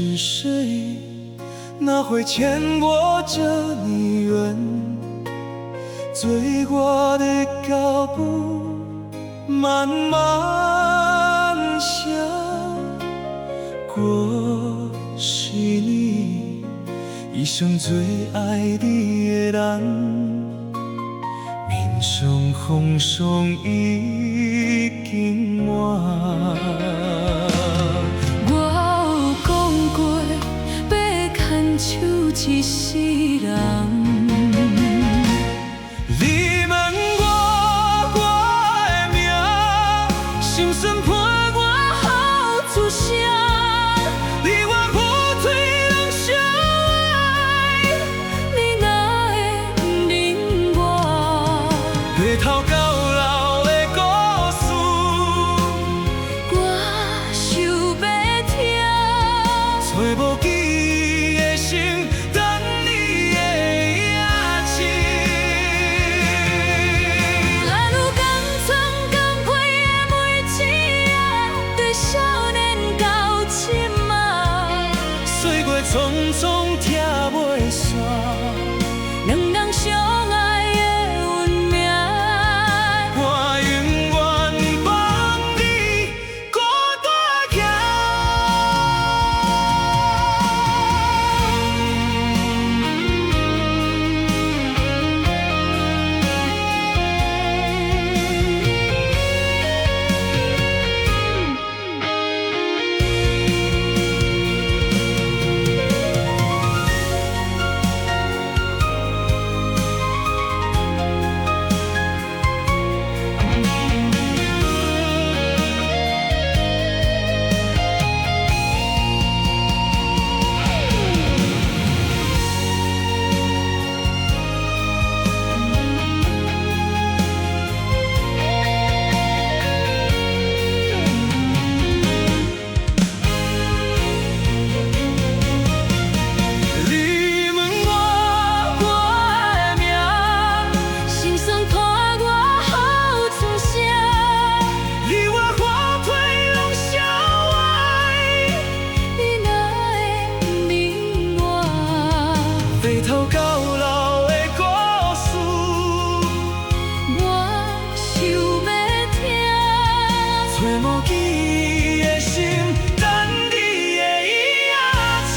是谁？那会牵我着你远醉过的脚步，慢慢想过是你一生最爱你的人，面上风霜已经满。手一世人，你问我的名，心酸伴我好出声。你我不退人相爱，你哪会明我？白头到老的故事，我想要听，找无记。匆匆听袂煞，两人相爱的运命，我永远帮你孤单行。白头到老的故事，我想要听，找无记的心，等你的影子。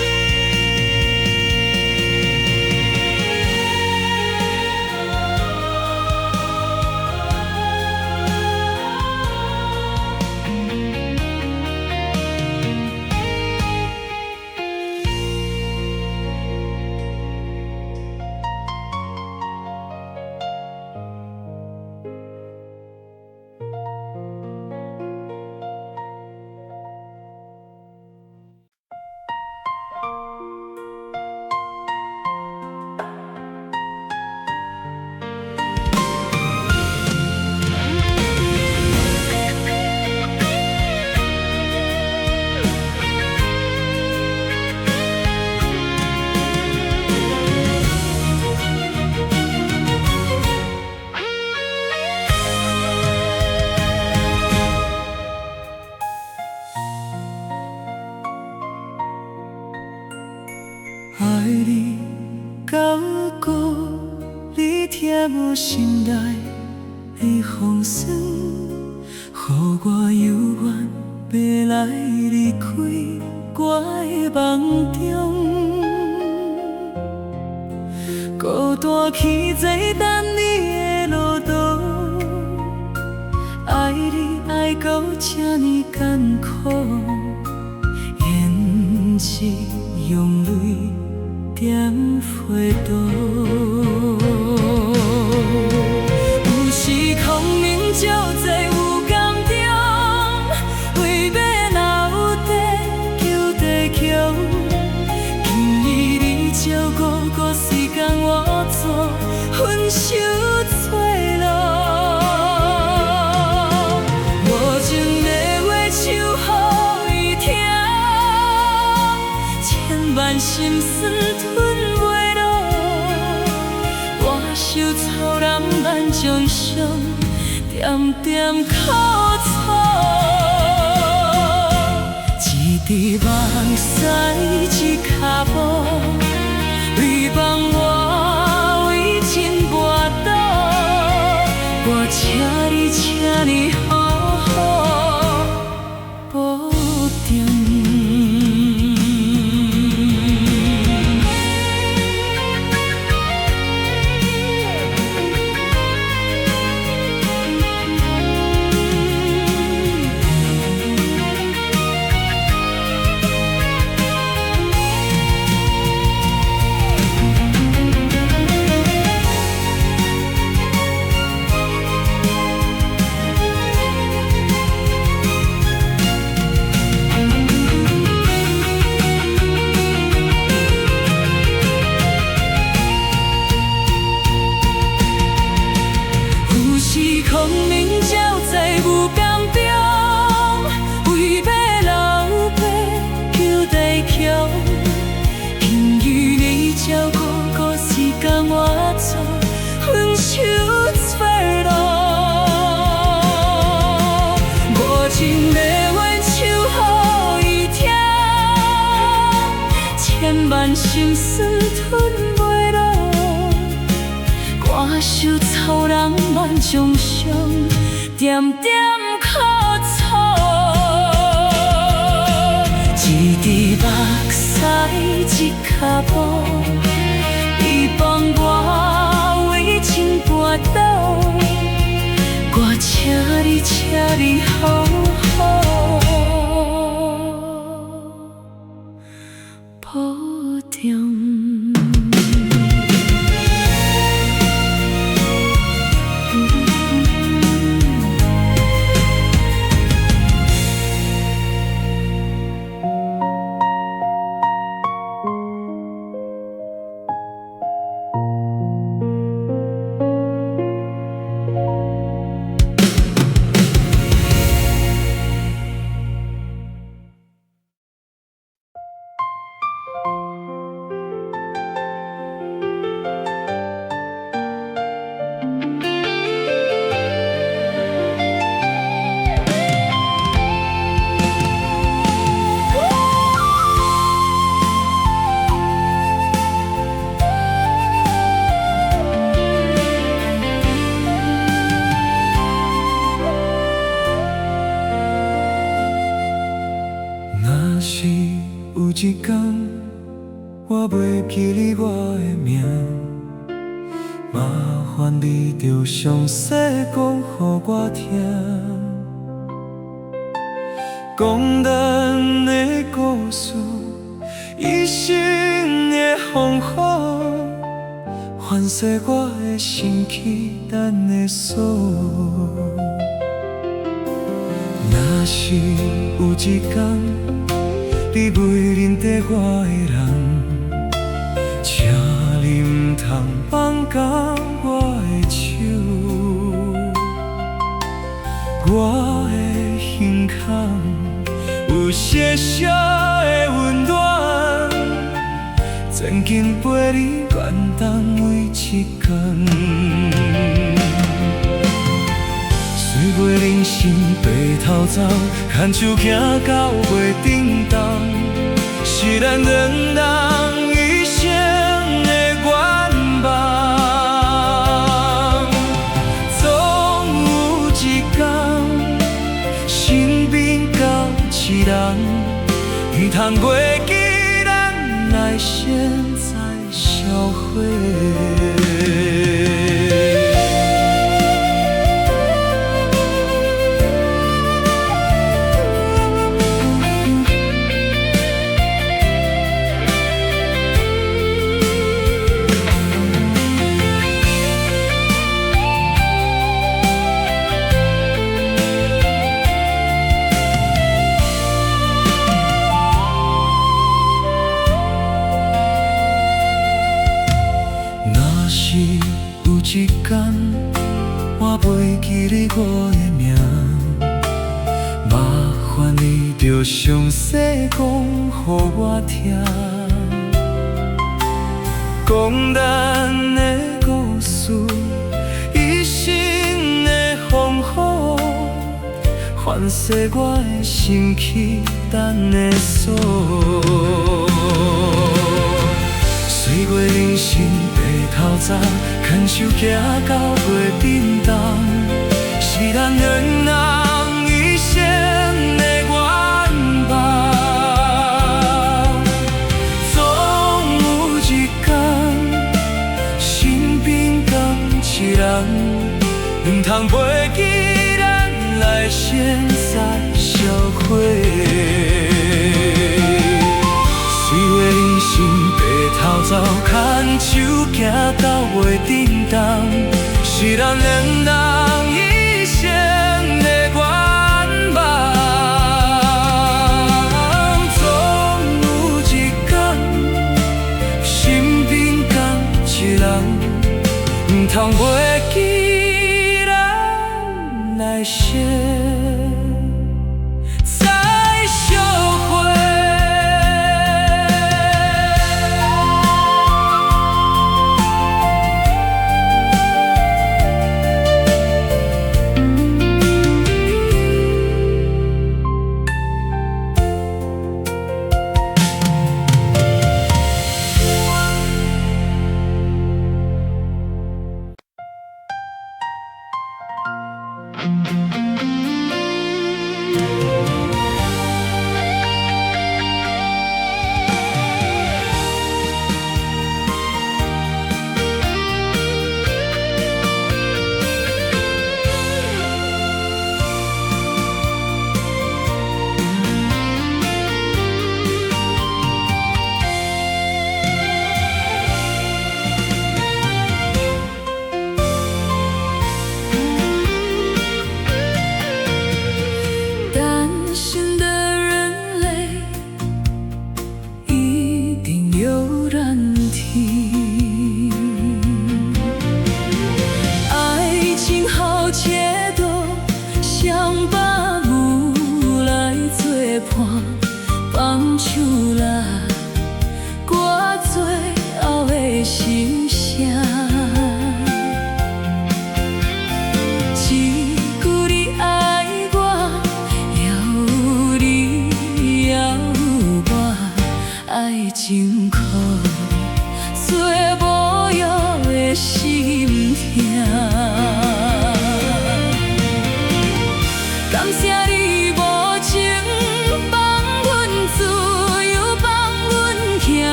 爱你到故，你疼我心内的风霜，予我犹原要来离开我的梦中，孤单去坐等你的路途，爱你爱到这呢艰苦，胭脂用泪点花朵，有时空明照在有感中，为要留地求地桥，建议你照顾时间换作分手催路。我情的话唱予伊听，千万心酸吞袂落，我受草人万种伤，点点苦楚。一伫目屎一脚步，你帮我为情跋倒，我请你好好保重。空明照在雾江中，为要留爸求地强，幸与你照顾，搁时间我做分手错路。无情的冤唱予伊听，千万心酸吞袂落。歌手草人万种伤，点点苦楚。一滴目屎一脚步，你帮我为情跋倒，我请你好好保重。有一天，我袂记你我的名，麻烦你着详细讲予我听。讲咱的故事，一生的风雨，唤醒我的心起咱的锁。若是有一天，你袂认得我的人，请你唔通放假我的手，我的胸腔有些少的温暖，曾经陪你远东每一天。虽袂人生白头走，牵手行到袂振动，是咱两人一生的愿望。总有一天，身边交一人，唔通袂记咱来现在消费。一天，我袂记你我的名，麻烦你着详细讲予我听。讲咱的故事，一生的风雨，反射我的心去等的锁。岁月人生白头早，牵手行到袂振动，是咱两人一生的愿望。总有一天，身边敢一人，唔通袂记咱来现在相会。岁月人生白头早，牵手行到袂振动，是咱两人一生的愿望。总有一天，身边敢一人，唔通袂记咱来现。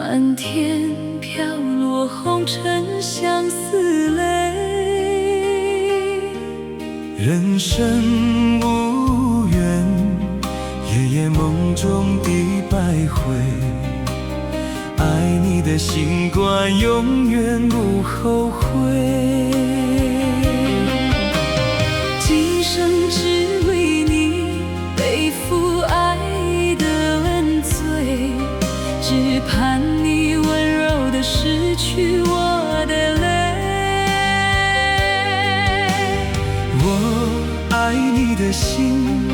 漫天飘落红尘相思泪。人生无缘，夜夜梦中的百回，爱你的心冠永远不后悔。今生只为你背负爱的恩罪，只盼你温柔地拭去我的泪。我爱你的心，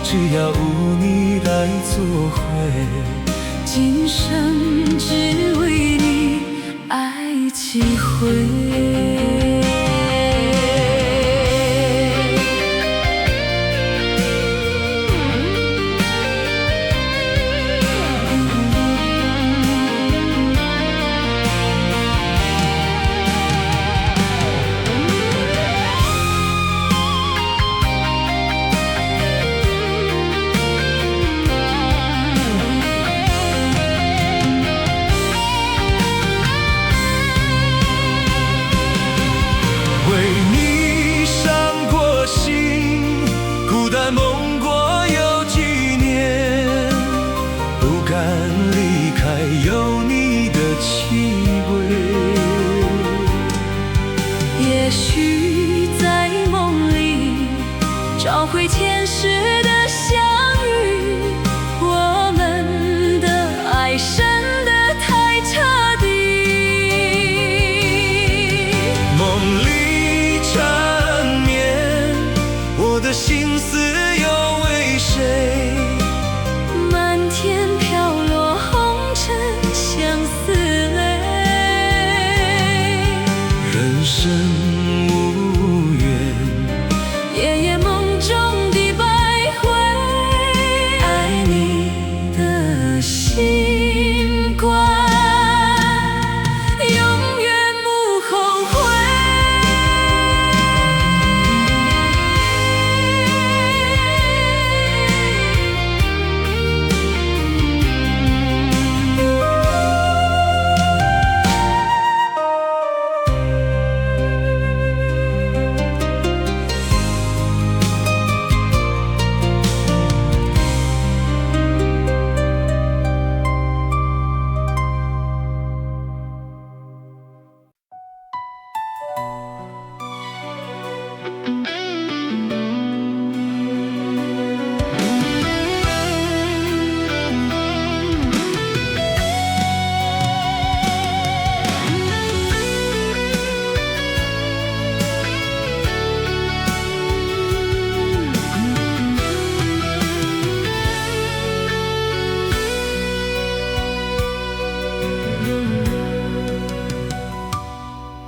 只要无你来作陪。今生只为你爱几回。为你伤过心，孤单梦过有几年，不敢离开有你的气味。也许在梦里找回前世的相遇，我们的爱深得太彻底。梦里缠绵，我的心思又为谁？漫天飘落红尘相思泪。人生无缘，夜夜梦中的百回，爱你的心冠永远不后悔。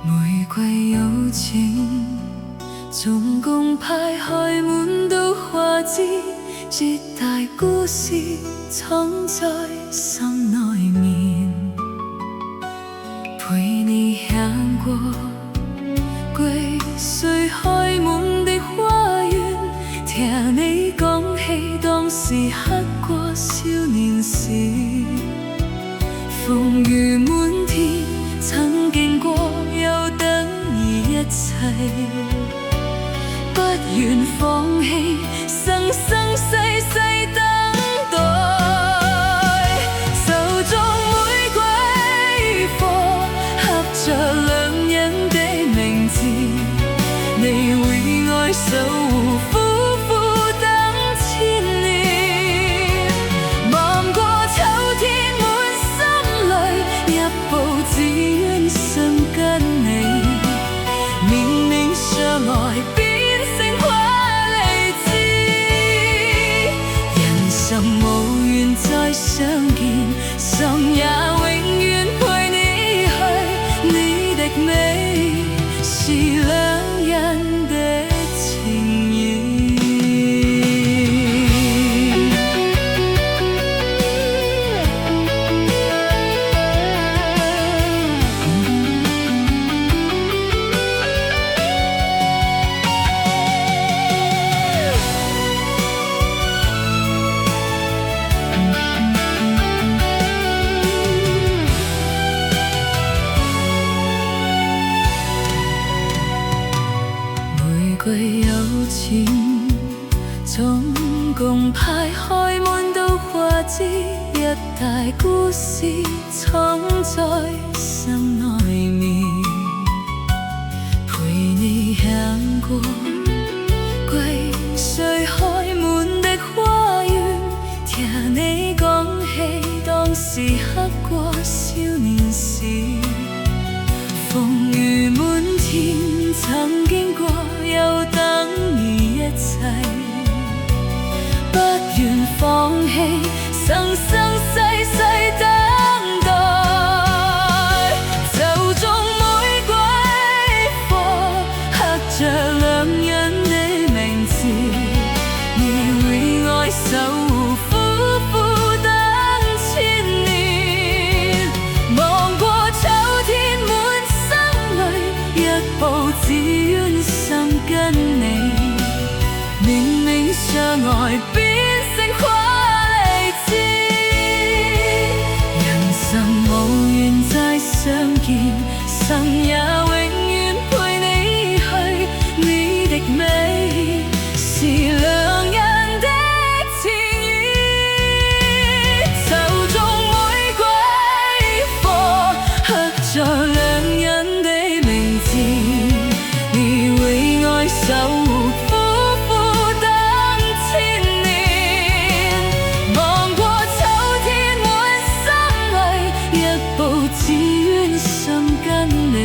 玫瑰有情，總共徘徊滿到花枝，這大故事藏在心內面，陪你行過歸水開滿的花園，聽你講起當時刻過少年時，風雨滿天曾經過又等於一切，不願放棄，生生世世等待。手中玫瑰花刻着兩人的名字，你為愛守護苦苦等千年，望過秋天滿心裏，一步只願想跟你面面相愛，變成華麗字。人生無緣再相見，心也永遠陪你去。你的美是兩人的情誼。一代故事藏在心内面，陪你行过归水海满的花園，聽你講起當時刻過少年時，風雨滿天曾經過，又等於一切，不願放棄，生生世世等待。手中玫瑰花刻着兩人的名字，你為愛守護苦苦等千年。望過秋天滿心裏，一步只願心跟你，明明相愛變成華麗字。人生無緣再相見，心也永遠陪你去。你的美是兩人的情誼，手中玫瑰花刻着兩人的名字，你為愛守護苦苦等千年。望過秋天滿心裏，一步只願心跟你，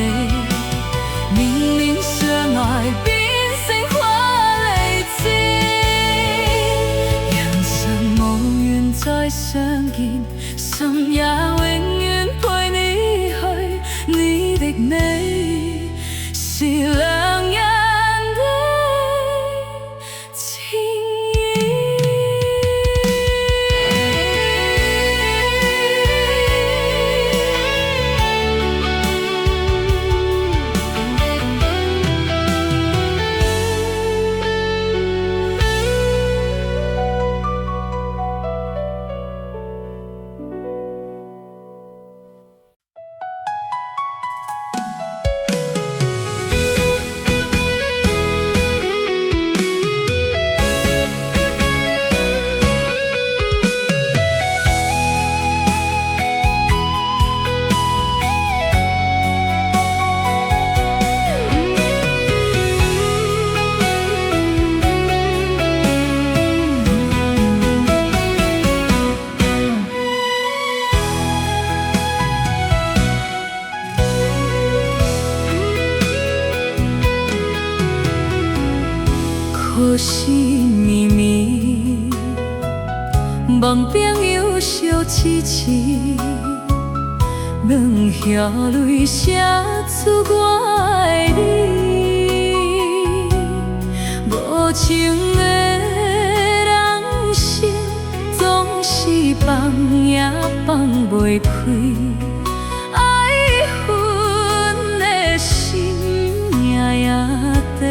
明明相愛變成華麗字。人生無緣再相見，心也永遠陪你去。你的美是兩人的情可是绵绵，望朋友相痴痴，两兄泪写出我的你。无情的人生，总是放也放袂开。爱恨的心夜夜地。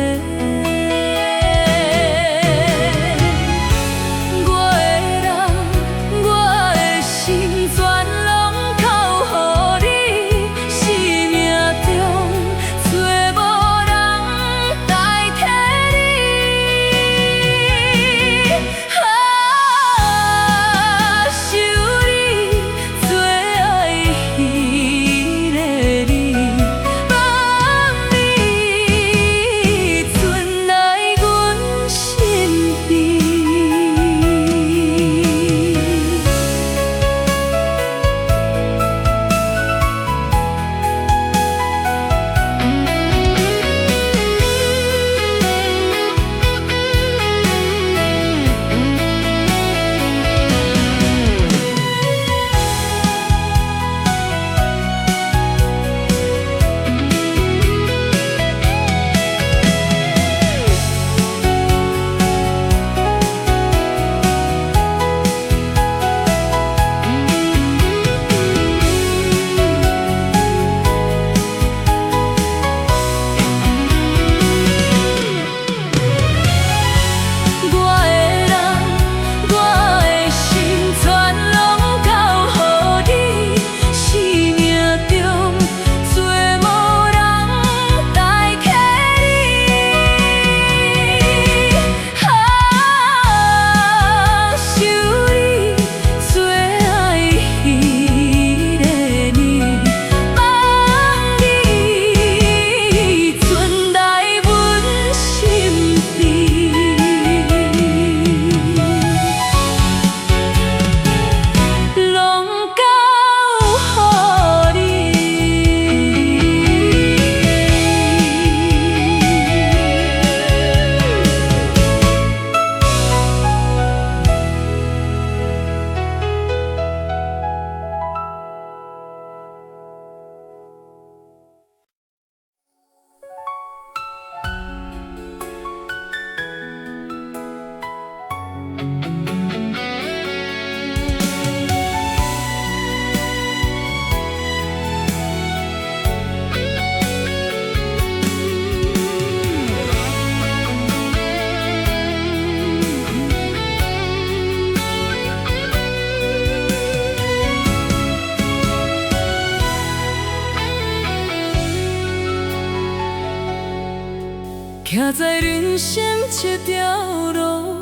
行在人生这条路，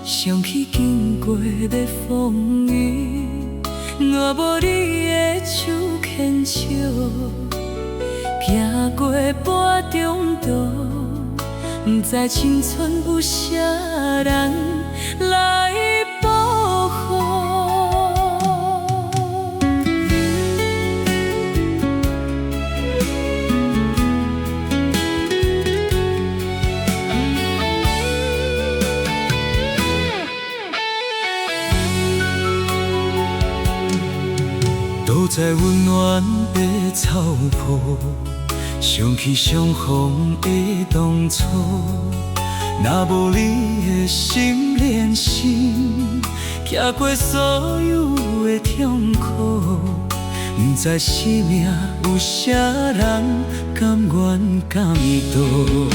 想起经过的风雨，我无你的手牵手，行过半中途，不知青春有啥人来保护。躲在温暖的草坡，想起相逢的当初。若无你的心连心，走过所有的痛苦，不知生命有啥人甘愿甘渡。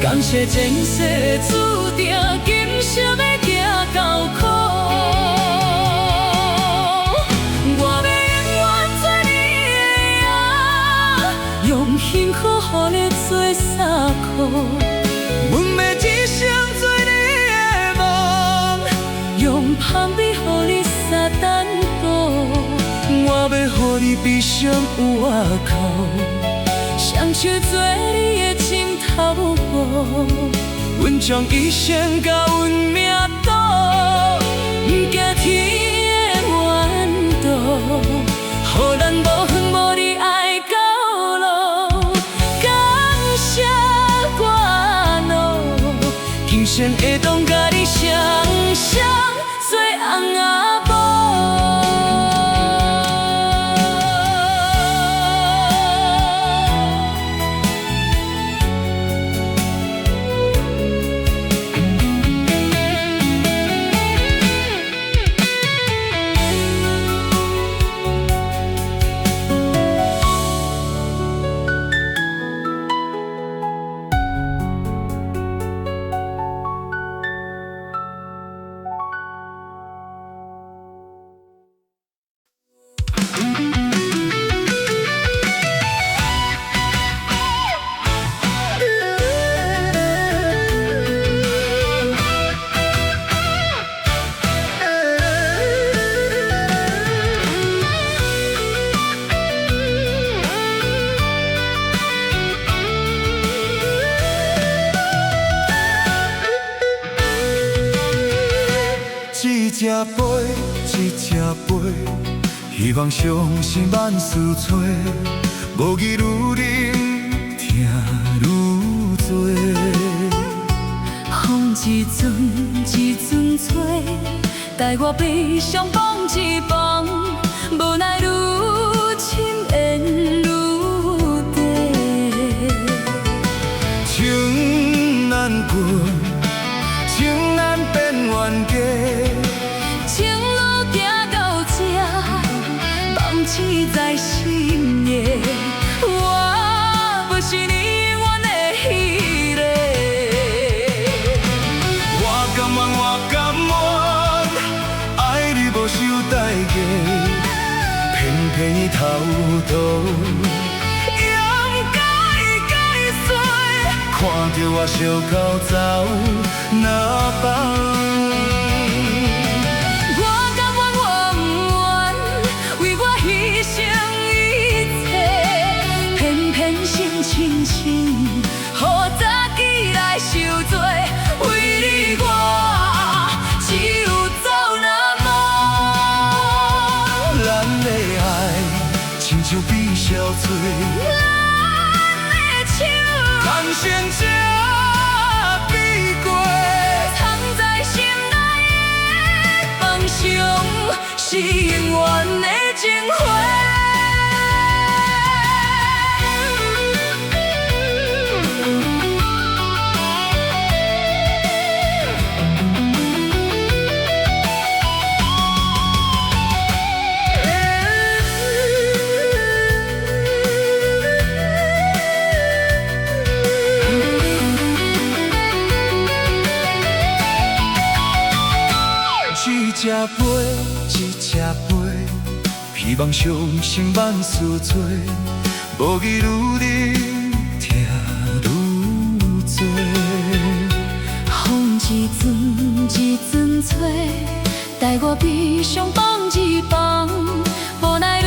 感谢前世注定，今生要行到苦。用幸福予你做衫裤，阮要一生做你的梦，用香味予你撒单薄。我要予你悲伤有外口，双手做你的枕头布。阮将一生甲阮命赌，不惊天的怨妒，予咱无恨无离爱到老。感谢我路，今生会当甲你双双做翁仔某。一只杯，一只杯，希望相信万事多。无语愈啉，听愈多。风一阵一阵吹，待我悲伤放一放，无奈愈深缘愈低。情难过，情难变冤家。情路行到这，梦醒在深夜，我不是你永远的迄个。我甘愿，爱你无受代价，偏偏伊偷渡，勇解衰，看着我烧到走哪放？深深，予早起来受罪，为你我只有走那梦。咱的爱亲像碧霄水，咱的手通先这比过，藏在心内的梦想，是永远的情话。一只杯，一只杯，希望相信万事多。无语愈啉，听待我悲伤放一放，无奈愈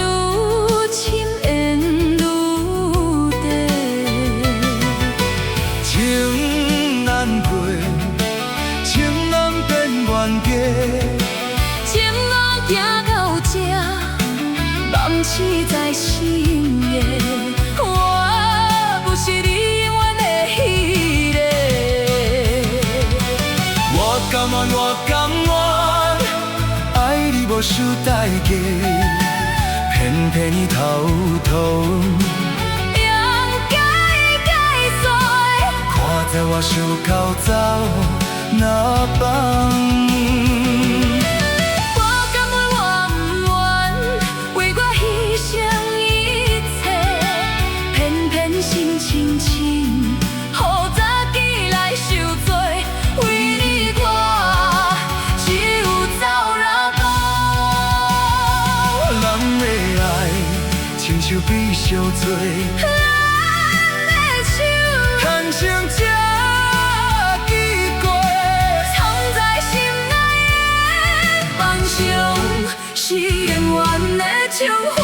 深缘愈低。情难配，情难变冤家。情路行到这，梦醒在深夜，我不是你永远的迄个。我甘愿，我甘愿，爱你无受代价，偏偏你偷偷用解碎，看在我伤口走那放。手比相做，咱的手牵成这结果，藏在心内的梦想，是永远的情花。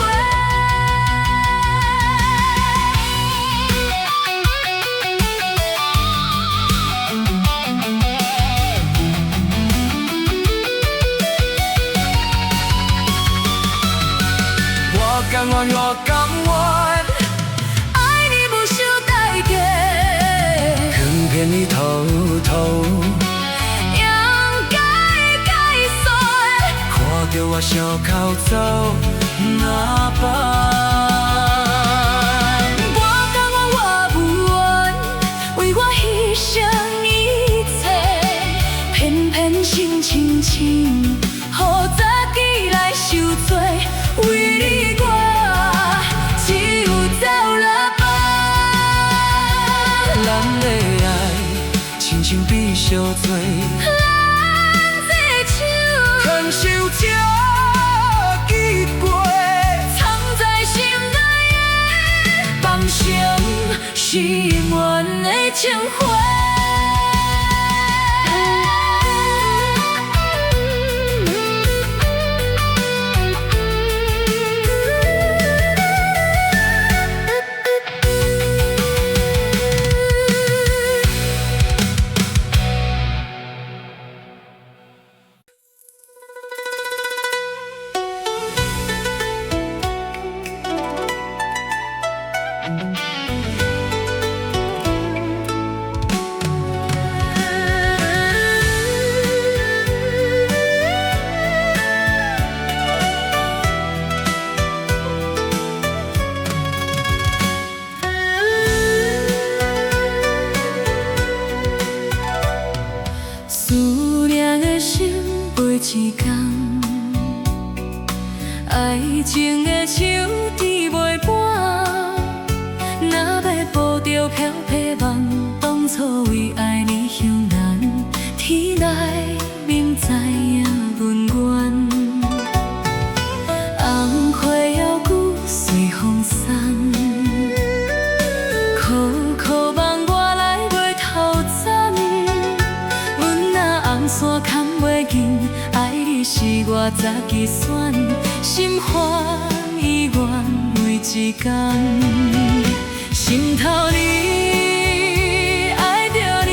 我甘愿，我甘愿，爱你不受代价，偏偏你偷偷用解碎，看着我伤口走那放。我甘愿，我不愿，为我牺牲一切，偏偏心轻轻，予早起来受罪，为你我只有走了吧。咱的爱，亲像比相做，咱这手牵手这结果，藏在心内的梦想，是永远的情花。思念的心飞一天，爱情的手提袂半。若要捕着飘飘梦，当初为爱你向难，天来明知影阮愿。红花摇鼓随风散，苦苦望我来袂头斩。阮若红线牵袂紧，爱你是我早计算，心欢意愿为一天。心头你爱着你，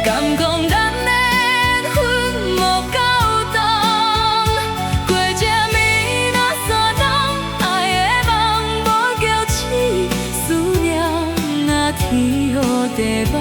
敢讲咱的缘分无够重？过这暝若山东，爱的梦无叫醒，思念若天黑地梦。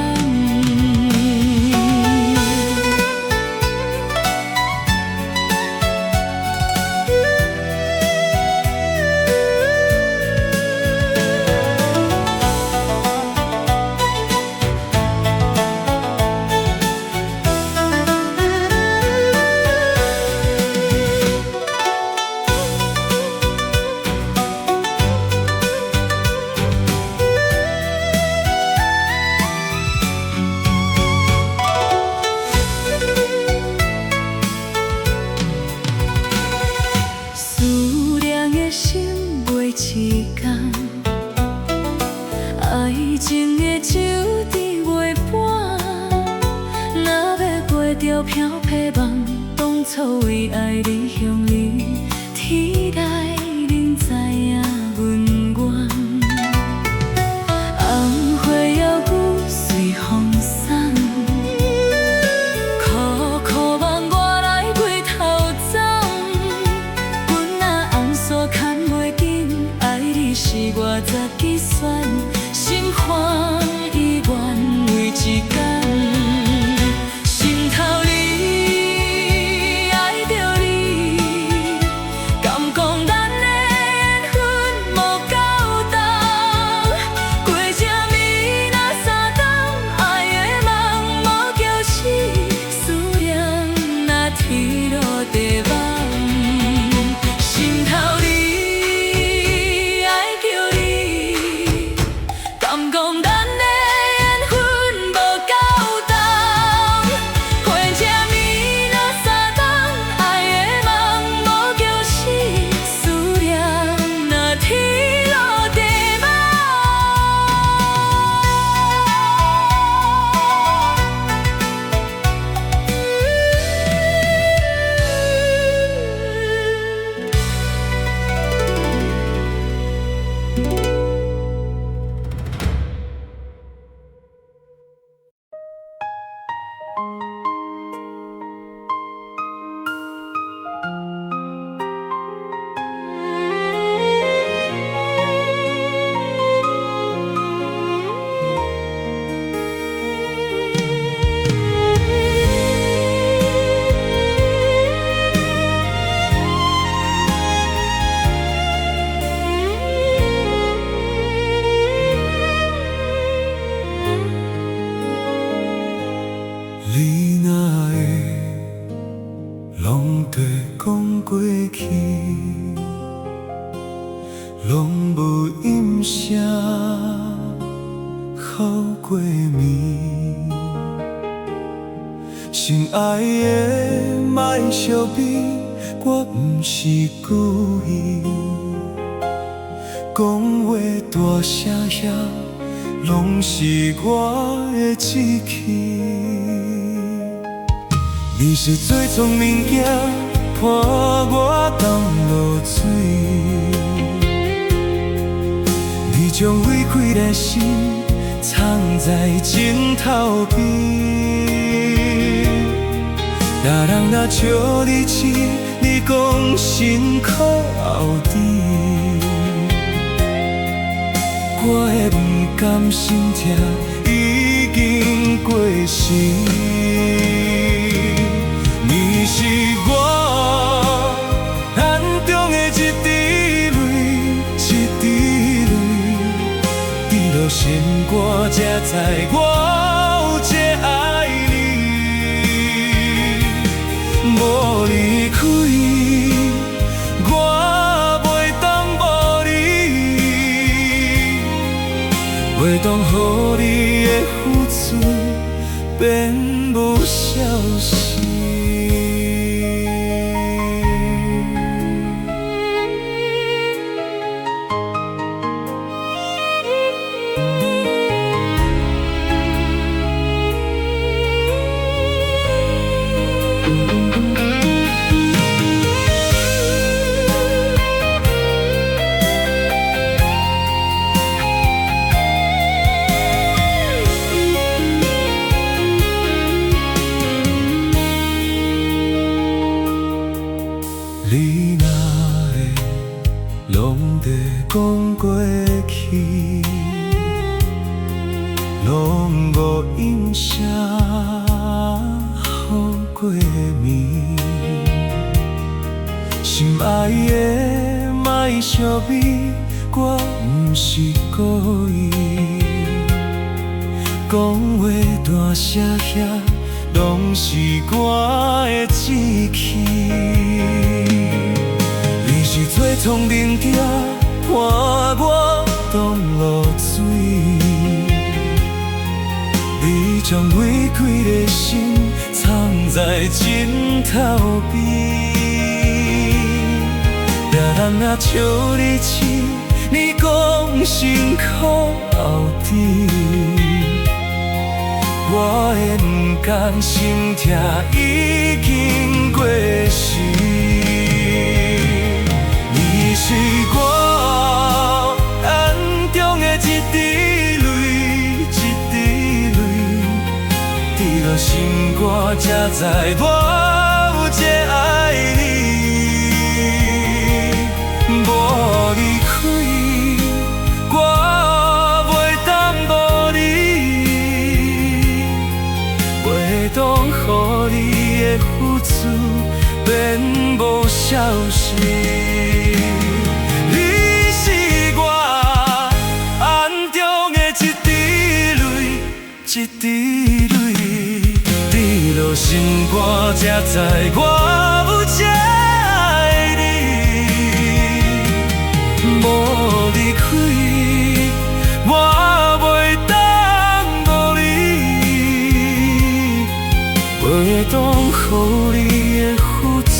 为爱你向你，天来恁知影阮愿。红花摇舞随风送，苦苦望我来陪头鬃。阮若红线牵袂紧，爱你是我十几选，心欢意愿为一天。心头你爱着你，敢讲咱的缘分无够重？过这暝若三冬，爱的梦无叫醒，思念若天落地网。心头你爱着你，敢讲咱的缘分无够重？过这暝若三冬，爱的梦无叫醒，思念若天落地网。你若会拢地讲过去，拢无音声好过暝。心爱的莫相比，我不是故意。讲话大声遐，拢是我的志气。你是最聪明囝，伴我同落水。你将委开的心藏在枕头边，若人若笑你痴，你讲辛苦后甜。我的不甘心痛已经过时。你是我眼中的一滴泪，一滴泪，滴落心肝，才知我有多爱你。无离开，我袂当无你，袂当予你的付出变无消息。你若会拢地讲过去，拢无音声好过暝。心爱的莫相比，我不是故意。讲话大声遐，拢是我的志气。你是最聪明囝，伴我同落水。你将委开的心藏在枕头边，若人若笑你痴，你讲辛苦后甜。我的不讲心痛已经过时。你是我眼中的一滴泪，一滴泪，滴落心肝，才知我有这爱你。无离开，我袂当无你，袂当予你的付出变无消息。你是我眼中的一滴泪，一滴泪，滴落心肝，才知我有这爱你。无离开，我袂当无你，袂当予你的付出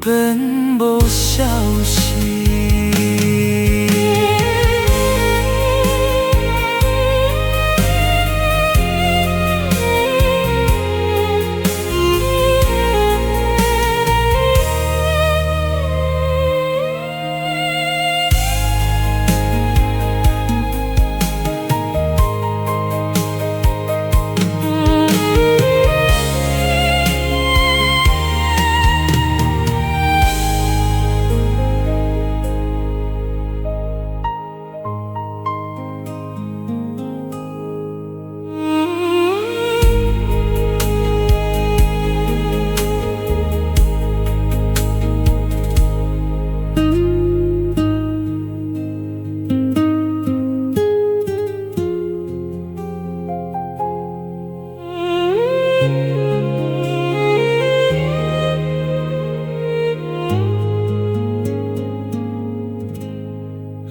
变无消息。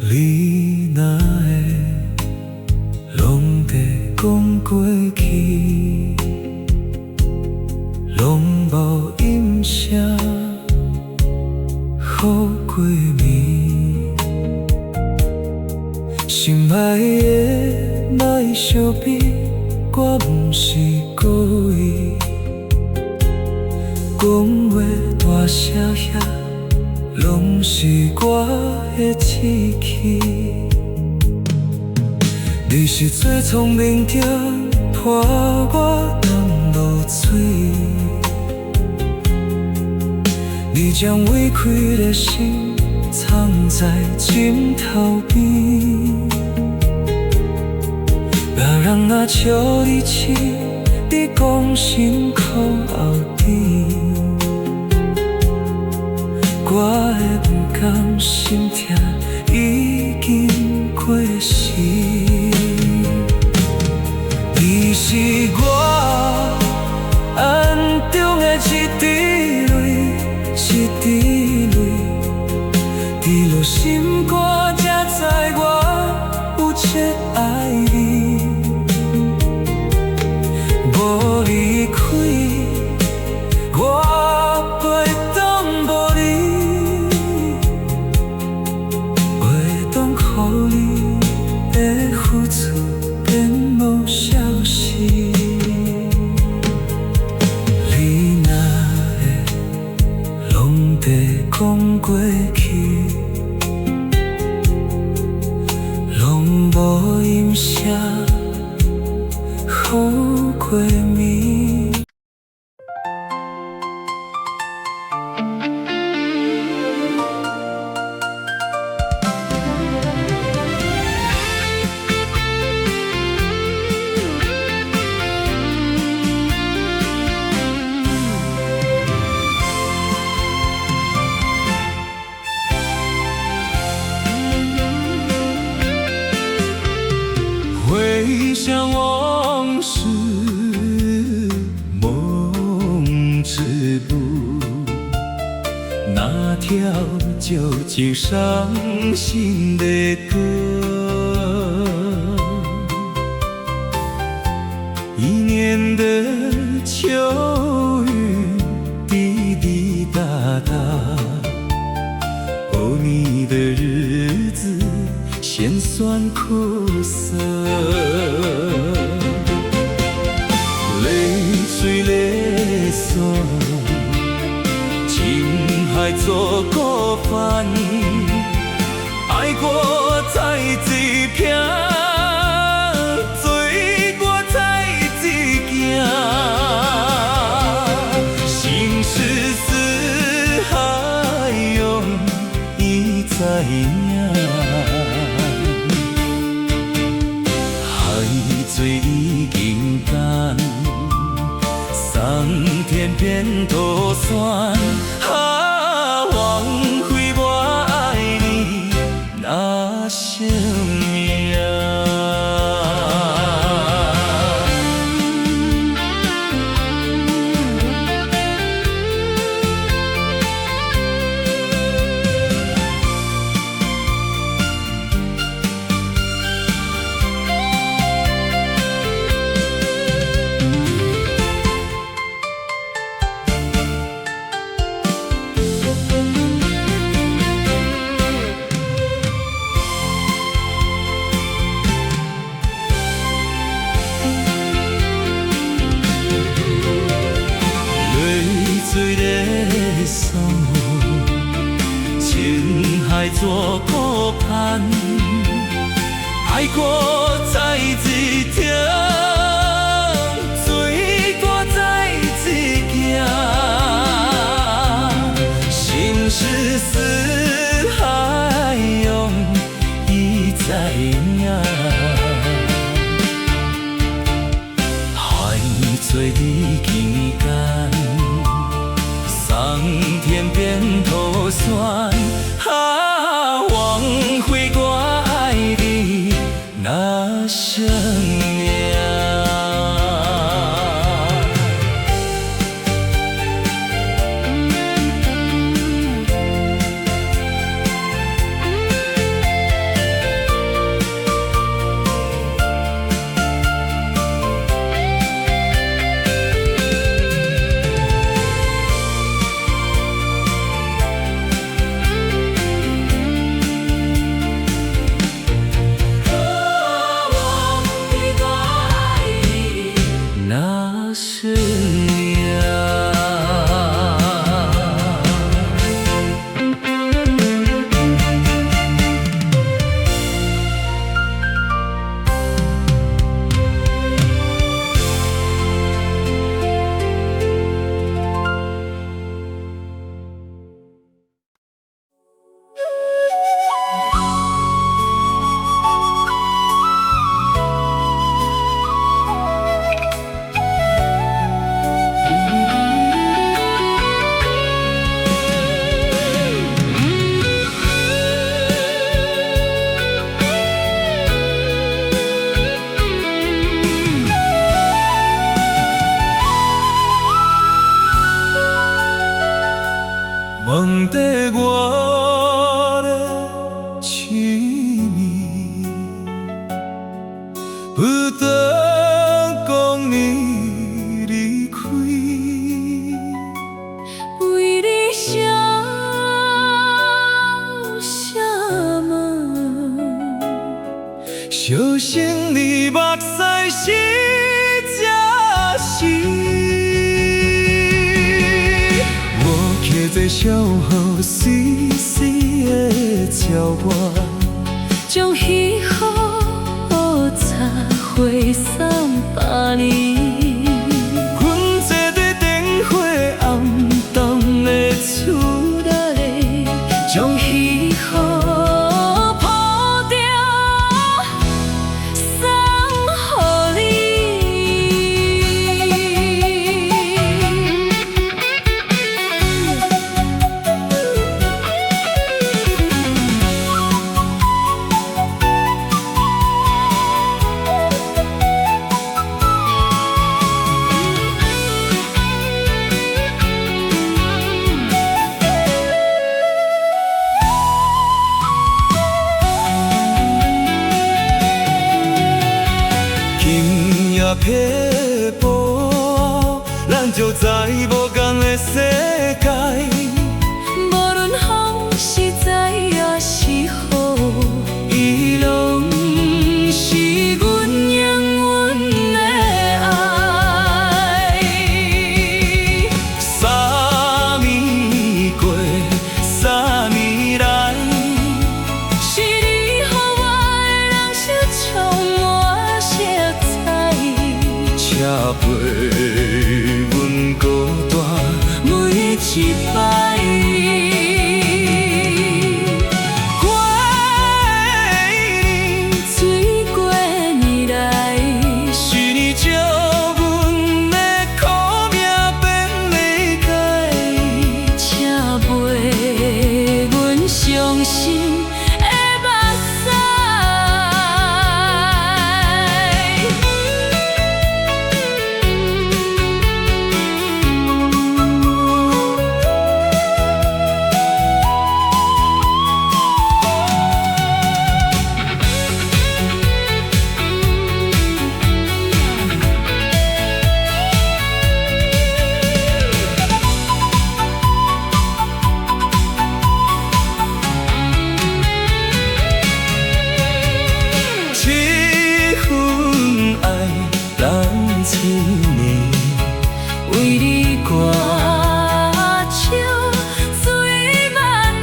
你若会拢在讲过去，拢无应声，好过暝。心爱的莫相比，我不是故意。讲话大声遐，拢是我的志气。你是最聪明的，伴我等落水。你将委屈的心藏在枕头边，别让那笑离去，你讲心口后底。我的不甘心痛已经过时。你是我眼中的一滴泪，一滴泪，滴落心肝，才知我有这爱你。无离开，我袂当无你，袂当予你的付出变无消息。你若会拢在讲过去，拢无应声，好过暝。回想往事，梦止步，那条究竟伤心的歌。一年的秋雨滴滴答答，有你的日子咸酸苦涩。海作孤帆，爱我在一片，醉我在一行，心事似海涌，伊知影。海水已经干，桑田变土酸。枉费我爱你那生命。爱作孤帆，爱过在一条，醉我在一行，心事似海涌，伊知影。海水已经干，桑田变土酸。枉费我爱你那生命。梦在我的痴迷，不得讲你离开，为你写什么？小心你目屎是这是。在小雨细细的桥畔，将彼雨擦挥送别离。阮坐在灯火暗淡的厝内里，将彼雨铺掉，送予你。一摆。过年水过年来，是你借阮的苦命变离开，请陪阮伤心的目屎。七分爱咱千年，为你歌唱水万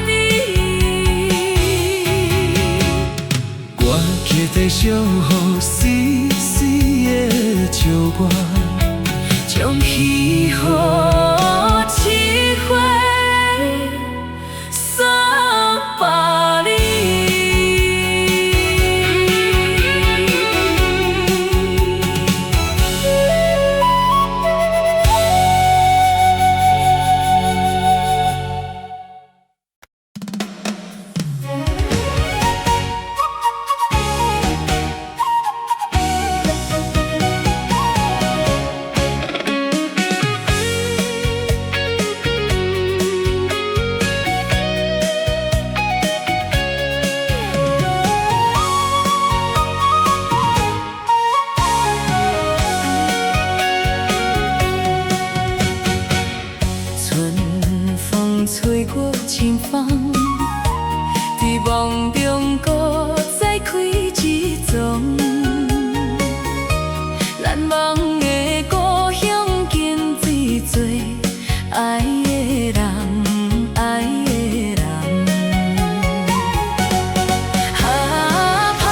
里，我记得守护细细的笑我，将喜予一回300里。吹过清风，在梦中搁再开一丛。难忘的故乡，经最多爱的人，爱的人。打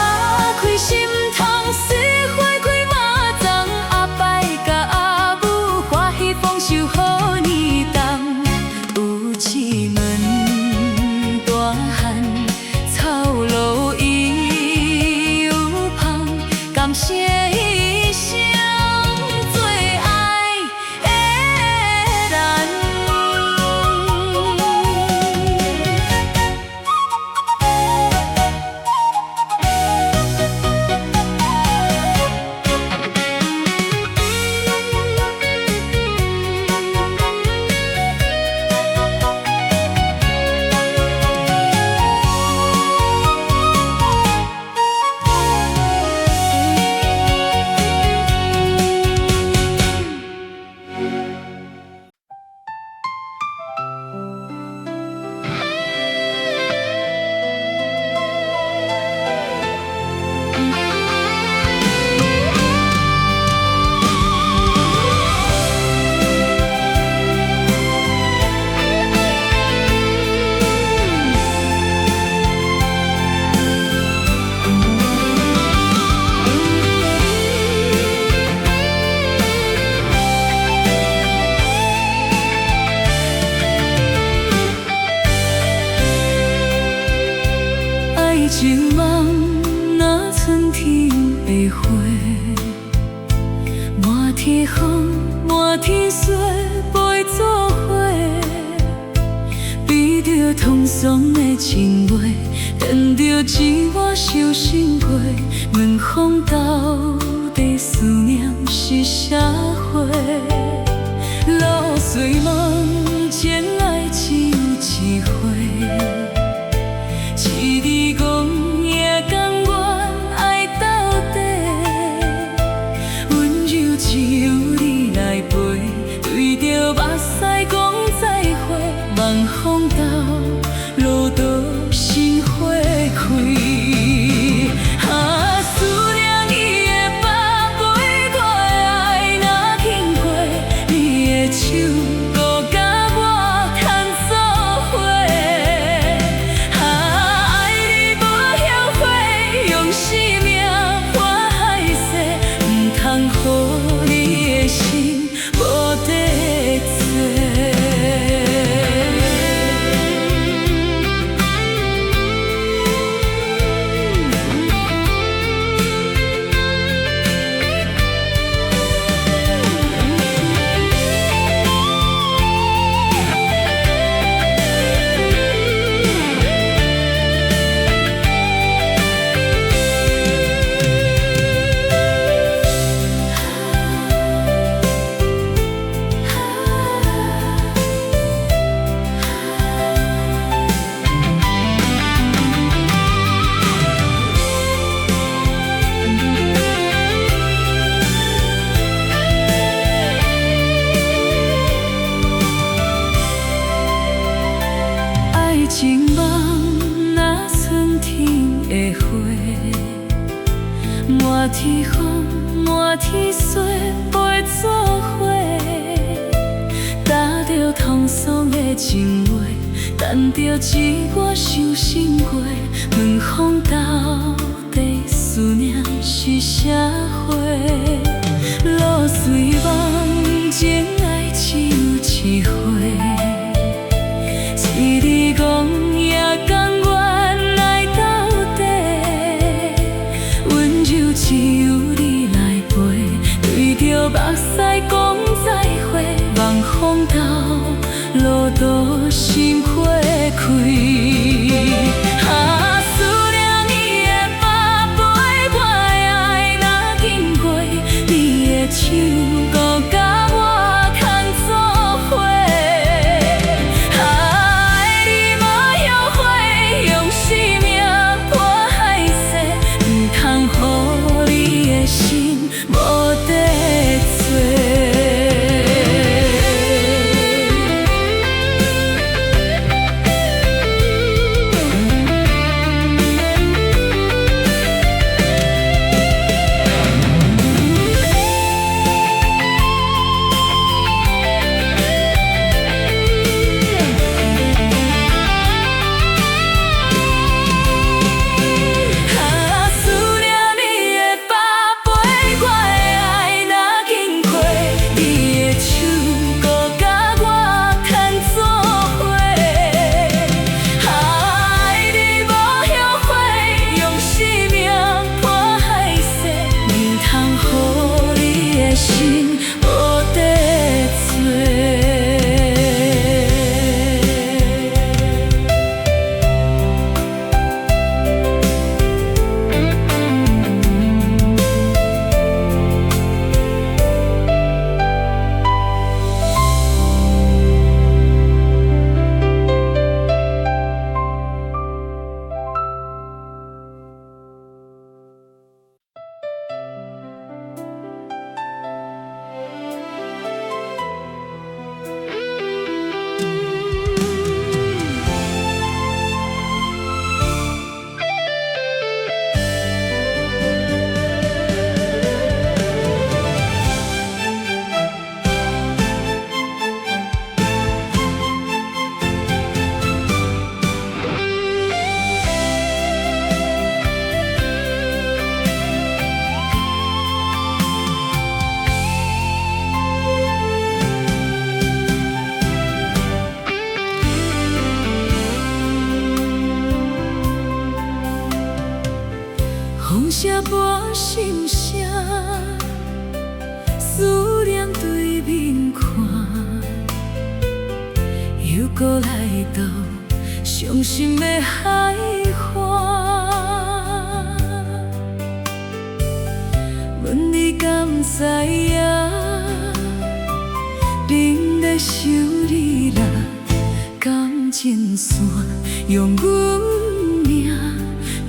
开心窗，四花开马丛，阿伯甲阿母欢喜丰收好年冬。一门大汉，草路伊有香，感谢一生最爱的人。爱情梦，若春天的花，满天风，满天雪，陪作伙，比着通爽的情话，闻着一碗烧心花，问风到底思念是啥货？露水梦，前爱只有一回。一字讲也甘愿爱到底，温柔只有你来陪，对着目屎讲再会，晚风到，路途心花开。思念你的腹背，我的爱若轻过，你的手。情梦若春天的花，满天风，满天雪，陪做伙。踏着通爽的情话，等着一月伤心过。问风到底思念是啥货？路随梦，情爱只有一回。一日讲也甘愿来到底，温柔只有你来陪。对着目屎讲再会，望风到路途心花开。思念你的百倍，我的爱若经过，你的手搁甲我牵做伙。爱你无后悔，用生命破海誓，唔通予你的心无地找。风声伴心声，思念对面看，又搁来到伤心的海岸。问你敢知影，冷在想你啦，感情线用阮命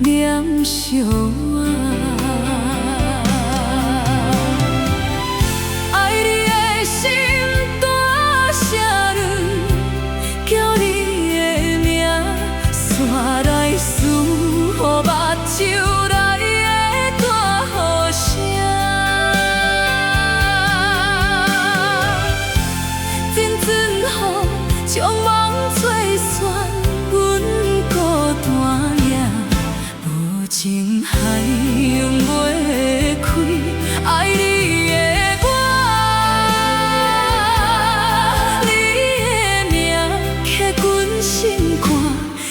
念上啊。爱你的心大声论，叫你的名刷来思，予目睭内的大雨声。阵阵雨将梦吹散，阮孤单夜，无情海涌袂开，爱你的我，你的名刻阮心肝，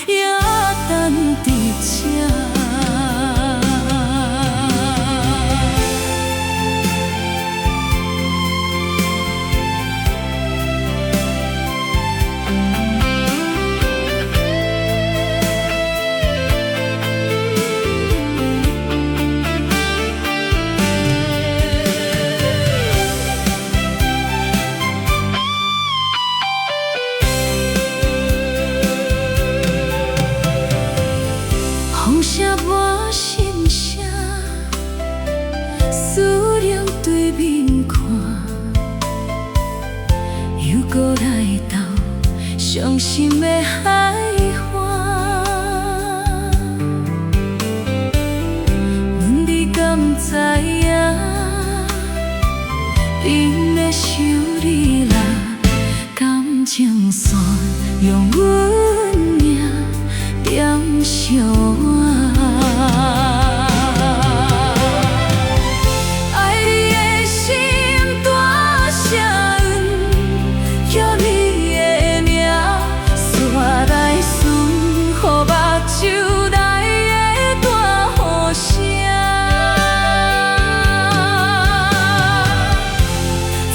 也等伫这。风声伴心声，思念对面看，又搁来到伤心的海岸。因的想你啦，感情线用阮命点上爱你的心大声叫你的名，煞来顺，予目睭内的大雨声。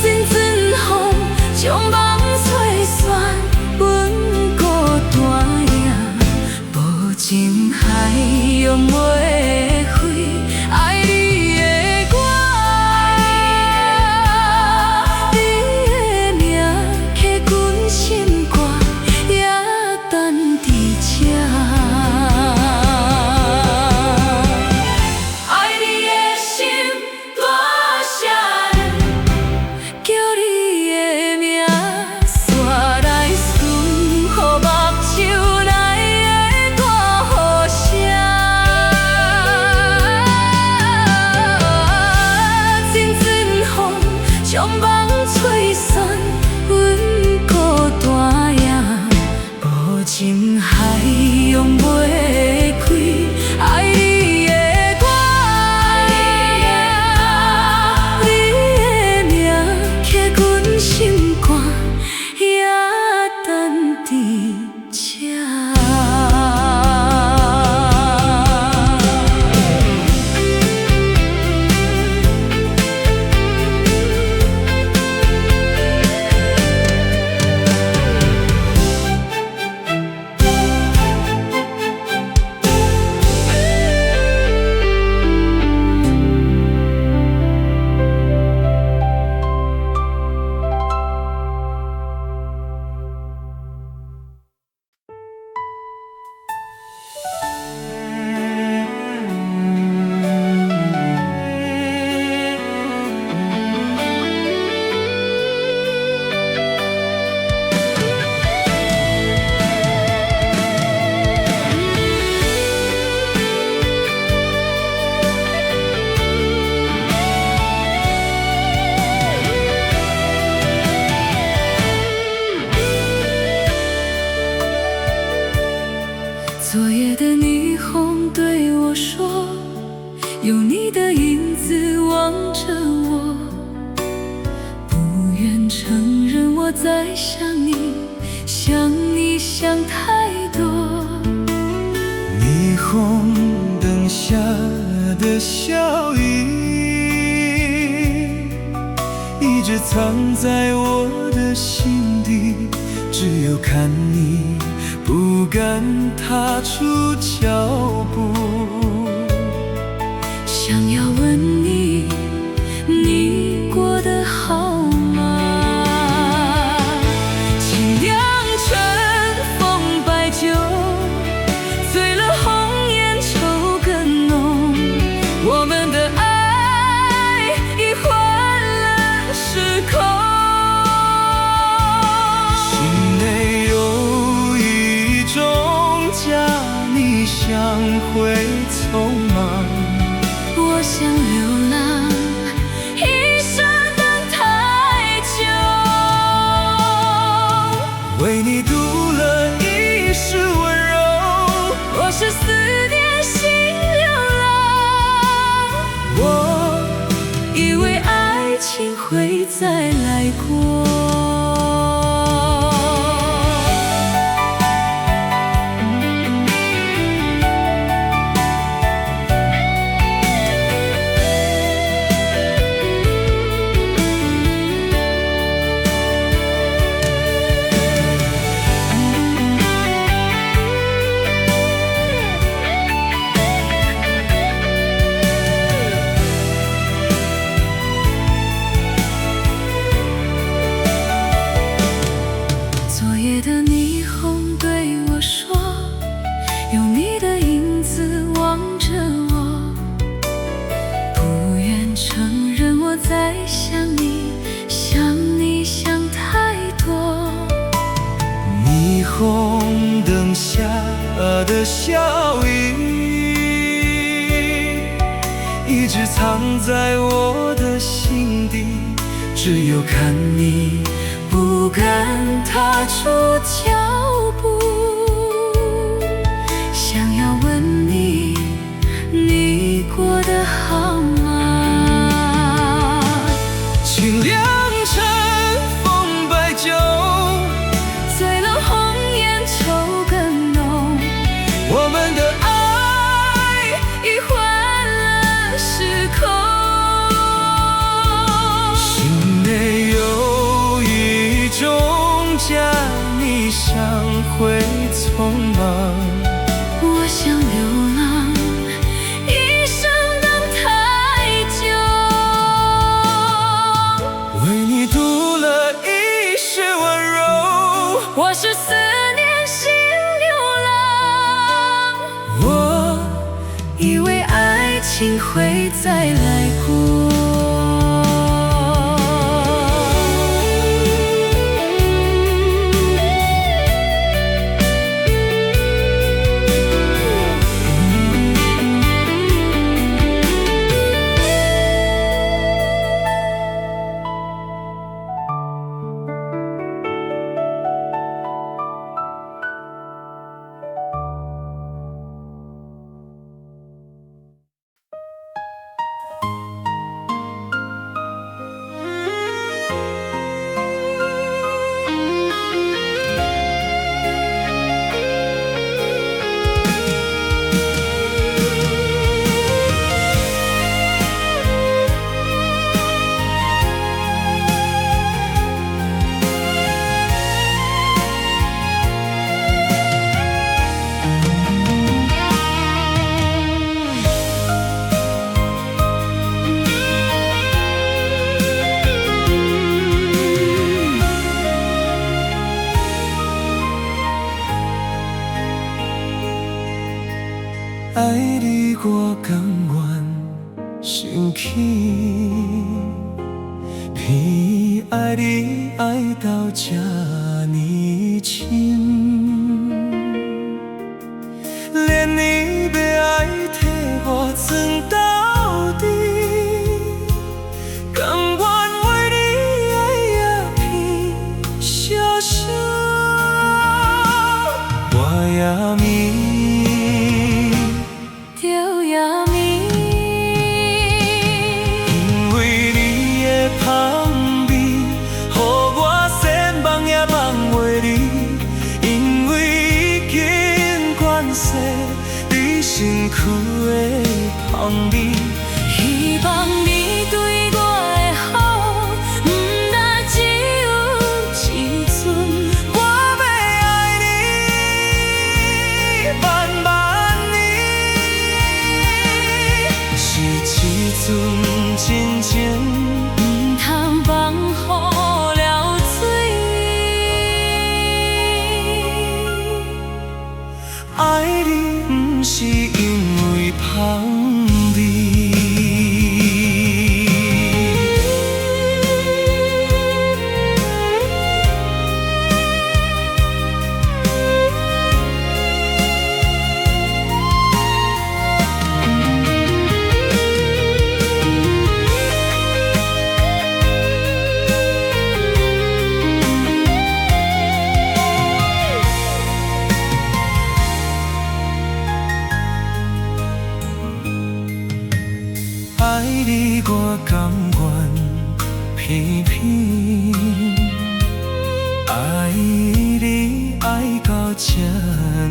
阵阵风将梦吹散，阮孤单影，无情海洋袂开，爱你的我，你的名刻阮心肝，也等伫这。爱你的心大声叫你的名，煞来顺，予目睭内的大雨声。阵阵风将梦吹散，阮孤单影，无情海洋袂开，爱你的我，你的名刻阮心肝，也等伫这。昨夜的霓虹对我说，有你的影子望着我，不愿承认我在想你，想你想太多。霓虹灯下的笑意，一直藏在我的心底，只有看你不敢踏出脚步。想要问你，你过得好吗？请酿成风白酒，醉了红颜愁更浓。我们的爱已换了时空，心内有一种假你相会匆忙，我想流浪，一生等太久，为你读了一世温柔。我是思念心流浪，我以为爱情会再来过。昨夜的霓虹对我说，有你的影子望着我，不愿承认我在想你，想你想太多。霓虹灯下的笑意，一直藏在我的心底，只只有看你不敢踏出脚步，想要问你，你过得好吗？请良辰风摆酒，醉了红颜愁更浓，我们的爱已换了时空。心内有一种将你相会匆忙，我想流浪，一生等太久，为你读了一世温柔。我是思念心流浪，我以为爱情会再来过。爱你我甘愿生气，偏爱你爱到这呢深，连你要爱替我装到底，甘愿为你爱呀偏小声，我也明。身躯的香味，希望你对我的好，不那只有一寸。我要爱你万万年，是一阵真情，不通放乎了水。爱你不是因为香味。爱你我甘愿偏偏爱你爱到这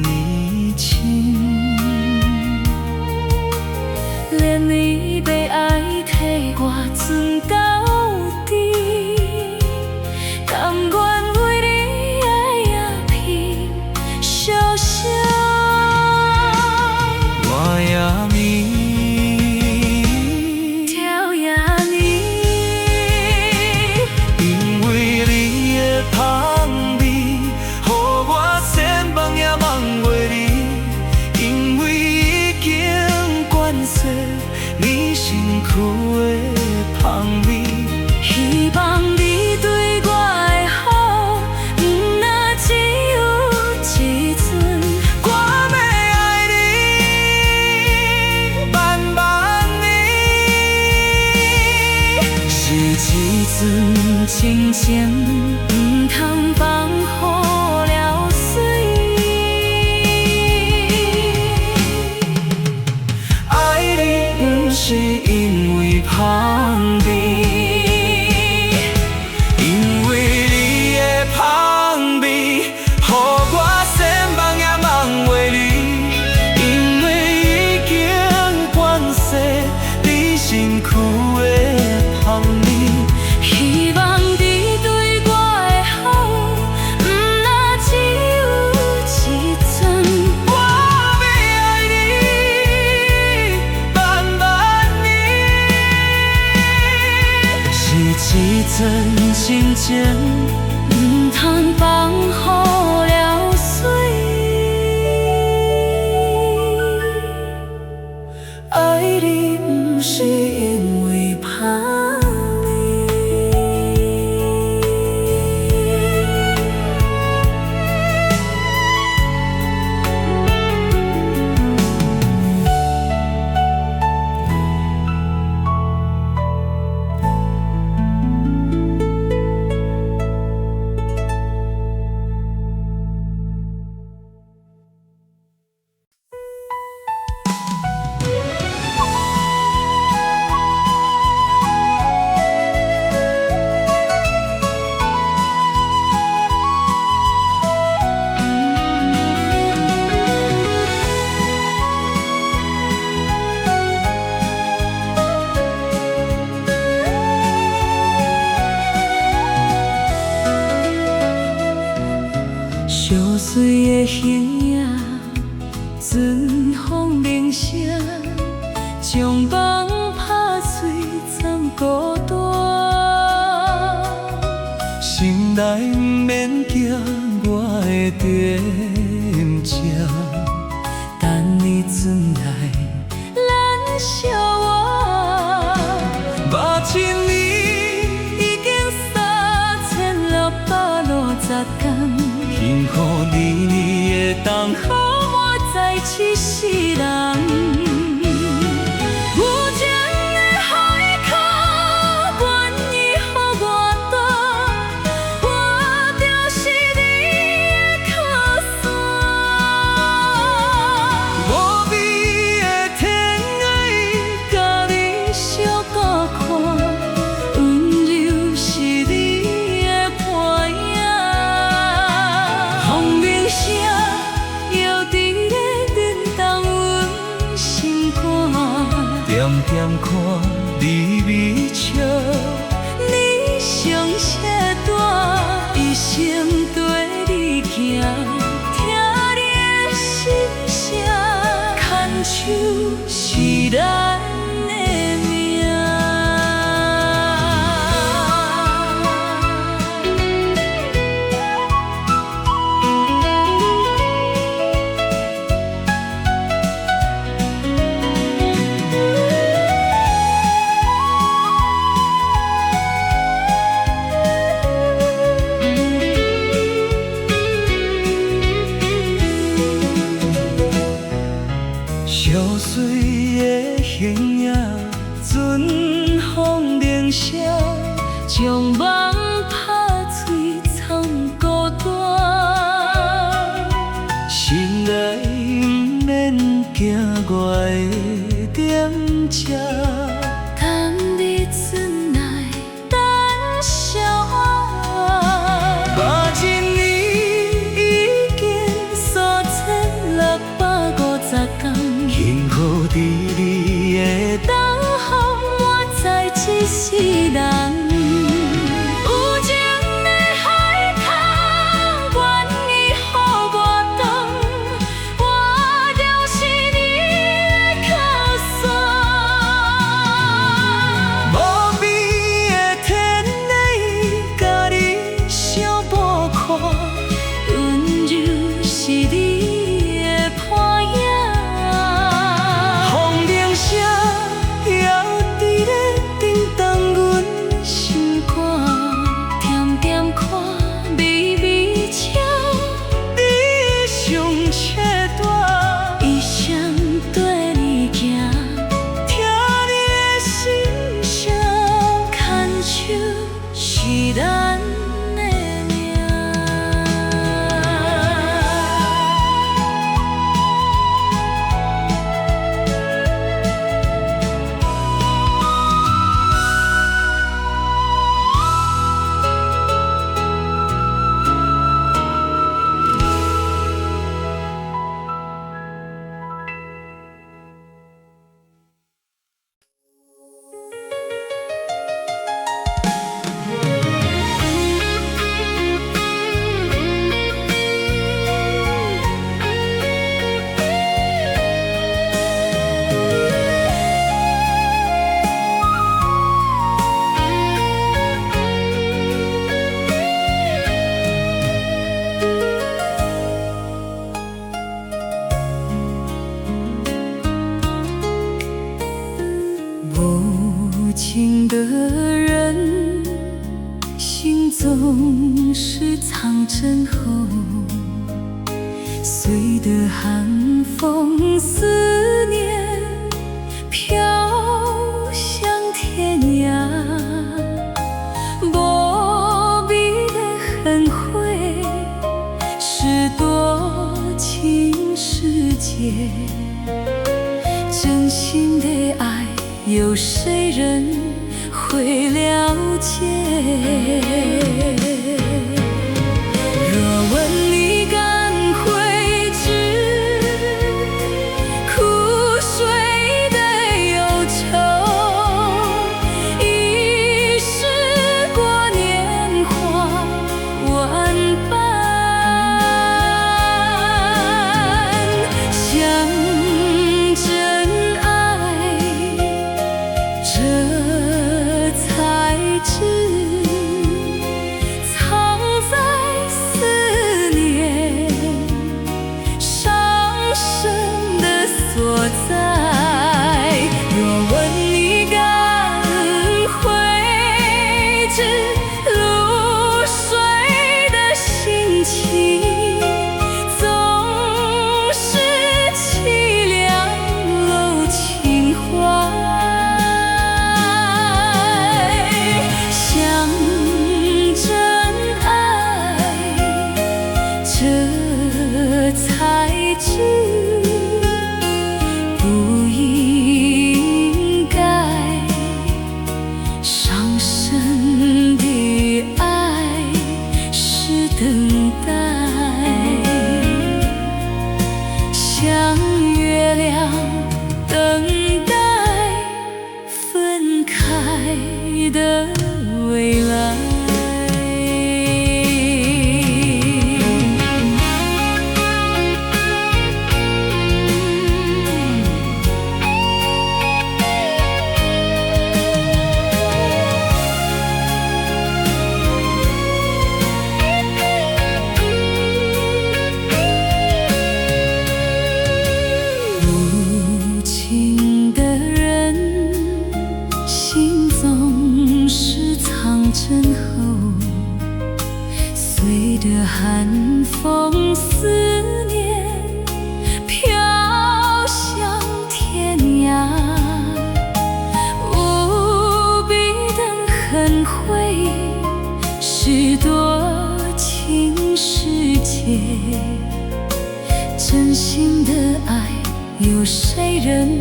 呢深，连你要爱替我装到底，甘愿为你爱呀偏小声，我也明。希望你对我的好，不那只有一寸。我要爱你万万年，是一阵心间，唔通放予了水。爱你不是因为怕你。小水的形影，阵风鸣声，将梦拍碎，暂孤单。心内不免惊，我会踮遮。等你转来，咱相偎。目睭里已经3660天。幸福年年的冬好我在一世人，有情的海口愿意予我渡，我就是你的靠山。无味的天爱，甲你小可看，温柔是你的伴影。风鸣声摇伫咧震动阮心肝，点点看你微笑。你上车大，一生跟你行，听你的心声，牵手是咱的命。小水的形影，随得寒风思念飘向天涯，不必的恨悔，是多情世界。真心的爱，有谁人会了解？若问你敢会知苦水的忧愁，已是过年华万般。想真爱，这才知藏在思念伤深的所在。若问你敢会知露水的心情，总是凄凉露情怀。想真爱，这才知不应该伤深的爱是等待。像月亮等待分开的未来。无情的人，心总是藏真厚，随着寒风思念飘向天涯，无比的恨悔，是多情世界。真心的爱，有谁人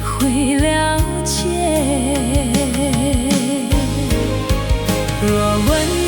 会了解？若问